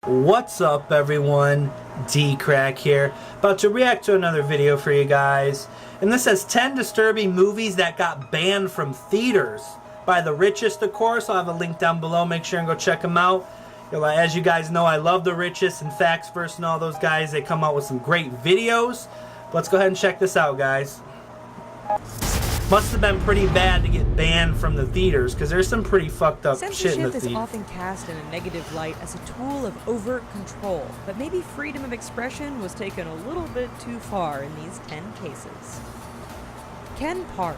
What's up, everyone? DKRACK here, about to react to another video for you guys. And this says 10 disturbing movies that got banned from theaters by The Richest, of course. I'll have a link down below. Make sure and go check them out. As you guys know, I love The Richest and Facts First and all those guys. They come out with some great videos. Let's go ahead and check this out, guys. Must have been pretty bad to get banned from the theaters, because there's some pretty fucked up shit in the theater. Censorship is often cast in a negative light as a tool of overt control, but maybe freedom of expression was taken a little bit too far in these 10 cases. Ken Park.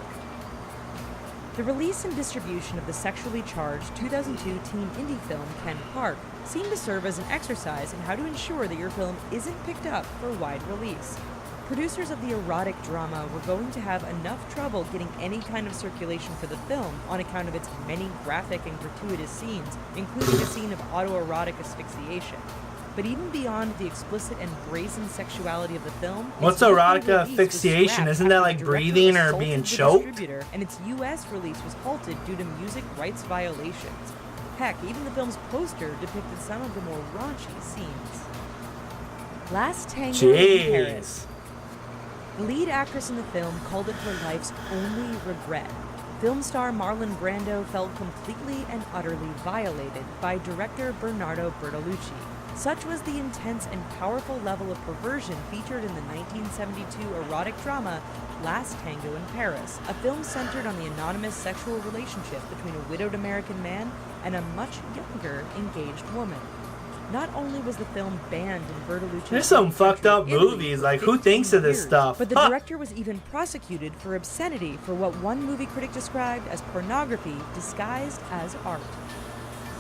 The release and distribution of the sexually charged 2002 teen indie film Ken Park seemed to serve as an exercise in how to ensure that your film isn't picked up for wide release. Producers of the erotic drama were going to have enough trouble getting any kind of circulation for the film on account of its many graphic and gratuitous scenes, including a scene of autoerotic asphyxiation. But even beyond the explicit and brazen sexuality of the film, what's erotic asphyxiation? Isn't that like breathing or being choked? And its US release was halted due to music rights violations. Heck, even the film's poster depicted some of the more raunchy scenes. Last Tango in Paris. The lead actress in the film called it her life's only regret. Film star Marlon Brando felt completely and utterly violated by director Bernardo Bertolucci. Such was the intense and powerful level of perversion featured in the 1972 erotic drama Last Tango in Paris, a film centered on the anonymous sexual relationship between a widowed American man and a much younger engaged woman. Not only was the film banned in Bertolucci's There's some fucked up movies, like who thinks of this stuff? But the director was even prosecuted for obscenity for what one movie critic described as pornography disguised as art.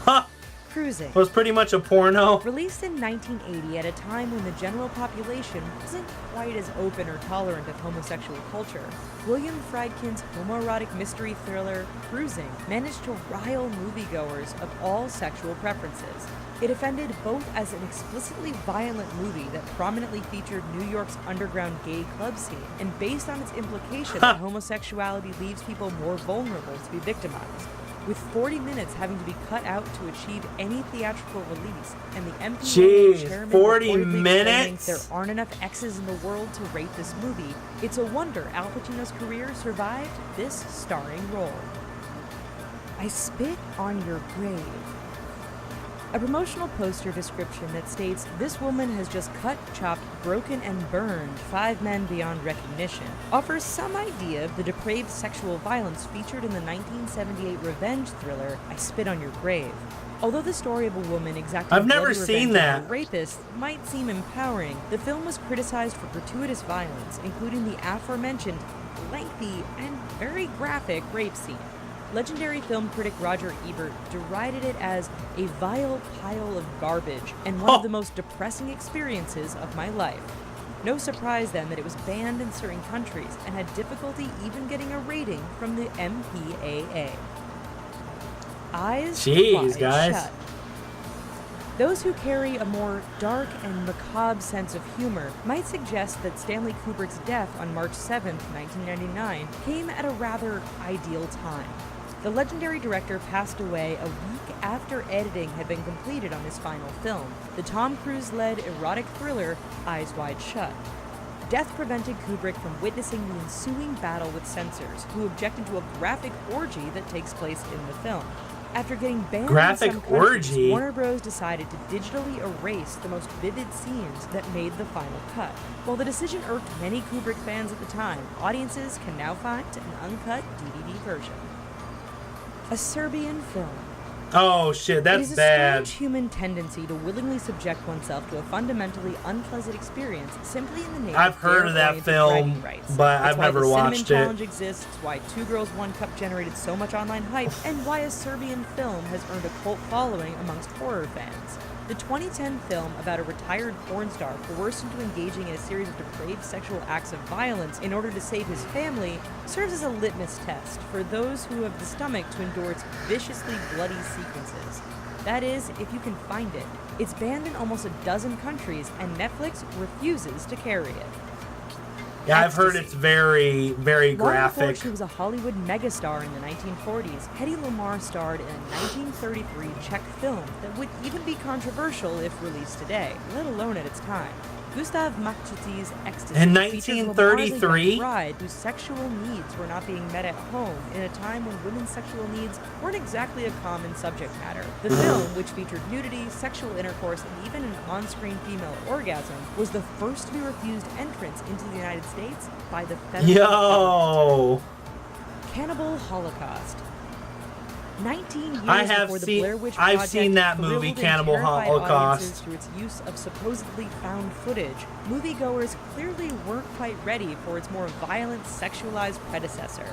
Huh. Cruising. It was pretty much a porno. Released in 1980 at a time when the general population wasn't quite as open or tolerant of homosexual culture, William Friedkin's homoerotic mystery thriller, Cruising, managed to rile moviegoers of all sexual preferences. It offended both as an explicitly violent movie that prominently featured New York's underground gay club scene, and based on its implication that homosexuality leaves people more vulnerable to be victimized. With 40 minutes having to be cut out to achieve any theatrical release, and the MPAA chairman 40 minutes? There aren't enough X's in the world to rate this movie, it's a wonder Al Pacino's career survived this starring role. I Spit on Your Grave. A promotional poster description that states, "This woman has just cut, chopped, broken, and burned 5 men beyond recognition," offers some idea of the depraved sexual violence featured in the 1978 revenge thriller, I Spit on Your Grave. Although the story of a woman exacting I've never seen that. A rapist might seem empowering, the film was criticized for gratuitous violence, including the aforementioned lengthy and very graphic rape scene. Legendary film critic Roger Ebert derided it as a vile pile of garbage and one of the most depressing experiences of my life. No surprise then that it was banned in certain countries and had difficulty even getting a rating from the MPAA. Eyes Wide Shut. Those who carry a more dark and macabre sense of humor might suggest that Stanley Kubrick's death on March 7, 1999 came at a rather ideal time. The legendary director passed away a week after editing had been completed on his final film, the Tom Cruise-led erotic thriller Eyes Wide Shut. Death prevented Kubrick from witnessing the ensuing battle with censors, who objected to a graphic orgy that takes place in the film. After getting banned in some countries, Warner Bros. Decided to digitally erase the most vivid scenes that made the final cut. While the decision irked many Kubrick fans at the time, audiences can now find an uncut DVD version. A Serbian film. Oh shit, that's bad. It is a strange human tendency to willingly subject oneself to a fundamentally unpleasant experience simply in the name I've heard of that film, but I've never watched it. Challenge exists, why 2 Girls 1 Cup generated so much online hype, and why a Serbian film has earned a cult following amongst horror fans. The 2010 film about a retired porn star coerced into engaging in a series of depraved sexual acts of violence in order to save his family serves as a litmus test for those who have the stomach to endure its viciously bloody sequences. That is, if you can find it. It's banned in almost a dozen countries, and Netflix refuses to carry it. Yeah, I've heard ecstasy. it's very, very Long graphic. before she was a Hollywood megastar in the 1940s, Hedy Lamarr starred in a 1933 Czech film that would even be controversial if released today, let alone at its time. Gustav Mahchetti's Ecstasy In features Lamar's 1933? young bride whose sexual needs were not being met at home in a time when women's sexual needs weren't exactly a common subject matter. The film, which featured nudity, sexual intercourse, and even an on-screen female orgasm, was the first to be refused entrance into the United States by the federal government. Yo! Cannibal Holocaust. 19 years I have before the seen- Blair Witch I've Project seen that thrilled movie, and Cannibal terrified Holocaust. audiences through its use of supposedly found footage, moviegoers clearly weren't quite ready for its more violent, sexualized predecessor.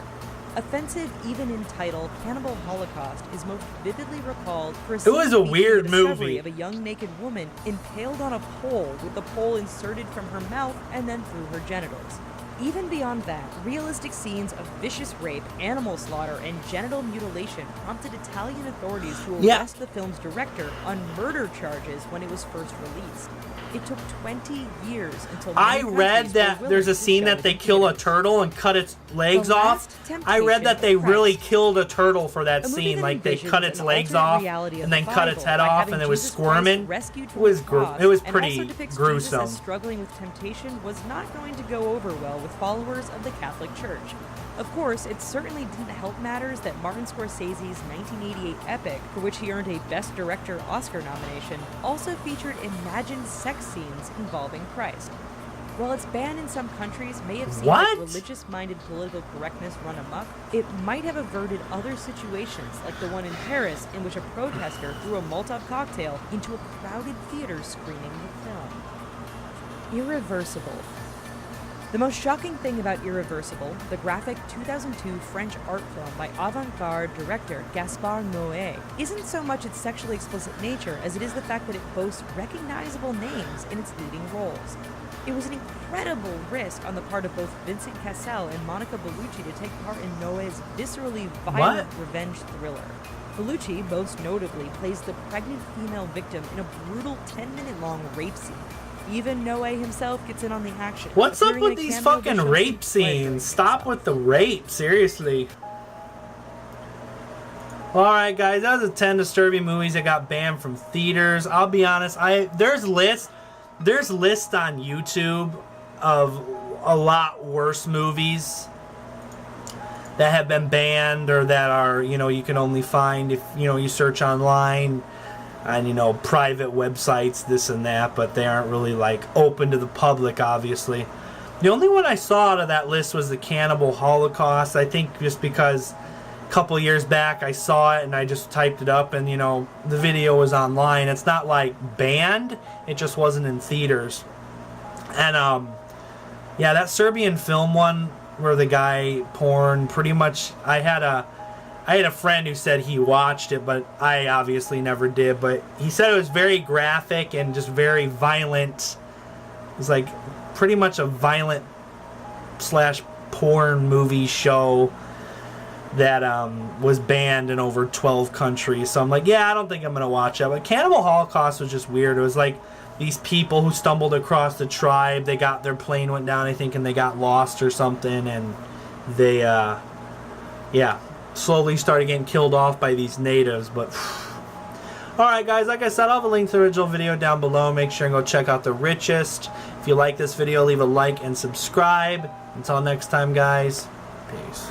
Offensive even in title, Cannibal Holocaust is most vividly recalled for a It was a scene featuring weird the discovery movie. of a young naked woman impaled on a pole with the pole inserted from her mouth and then through her genitals. Even beyond that, realistic scenes of vicious rape, animal slaughter, and genital mutilation prompted Italian authorities to arrest the film's director on murder charges when it was first released. It took 20 years until I many read countries were that willing there's a to scene show that it they in kill a theaters. turtle and cut its legs The off. Last I read that they Temptation of really Christ. killed a turtle for that A movie scene. that Like they envisions cut its an legs alternate off reality of and the then cut its Bible head by off having and it was Jesus Christ squirming. rescued It from was the cross, it was and pretty also depicts Jesus gruesome. as struggling with temptation was not going to go over well with followers of the Catholic Church. Of course, it certainly didn't help matters that Martin Scorsese's 1988 epic, for which he earned a Best Director Oscar nomination, also featured imagined sex scenes involving Christ. While its ban in some countries may have seemed like religious-minded political correctness run amok, it might have averted other situations like the one in Paris in which a protester threw a Molotov cocktail into a crowded theater screening the film. Irreversible. The most shocking thing about Irreversible, the graphic 2002 French art film by avant-garde director Gaspard Noé, isn't so much its sexually explicit nature as it is the fact that it boasts recognizable names in its leading roles. It was an incredible risk on the part of both Vincent Cassel and Monica Bellucci to take part in Noé's viscerally violent revenge thriller. Bellucci, most notably, plays the pregnant female victim in a brutal 10-minute-long rape scene. Even Noé himself gets in on the action. What's up appearing in with a these cameo fucking that shows rape some scenes? pleasure in Stop himself. with the rape, seriously. Alright guys, that was the 10 disturbing movies that got banned from theaters. I'll be honest, there's lists on YouTube of a lot worse movies that have been banned or that are, you can only find if, you search online on, private websites, this and that, but they aren't really, like, open to the public, obviously. The only one I saw out of that list was the Cannibal Holocaust. I think just because a couple years back I saw it and I just typed it up and, the video was online. It's not, like, banned. It just wasn't in theaters. And, yeah, that Serbian film one where the guy porn, pretty much, I had a friend who said he watched it, but I obviously never did. But he said it was very graphic and just very violent. It was like pretty much a violent / porn movie show that was banned in over 12 countries. So I'm like, yeah, I don't think I'm going to watch it. But Cannibal Holocaust was just weird. It was like these people who stumbled across the tribe. They got their plane went down, I think, and they got lost or something. And they, yeah, slowly started getting killed off by these natives. But alright guys, like I said, I'll have a link to the original video down below. Make sure and go check out The Richest. If you like this video, leave a like and subscribe. Until next time guys, peace.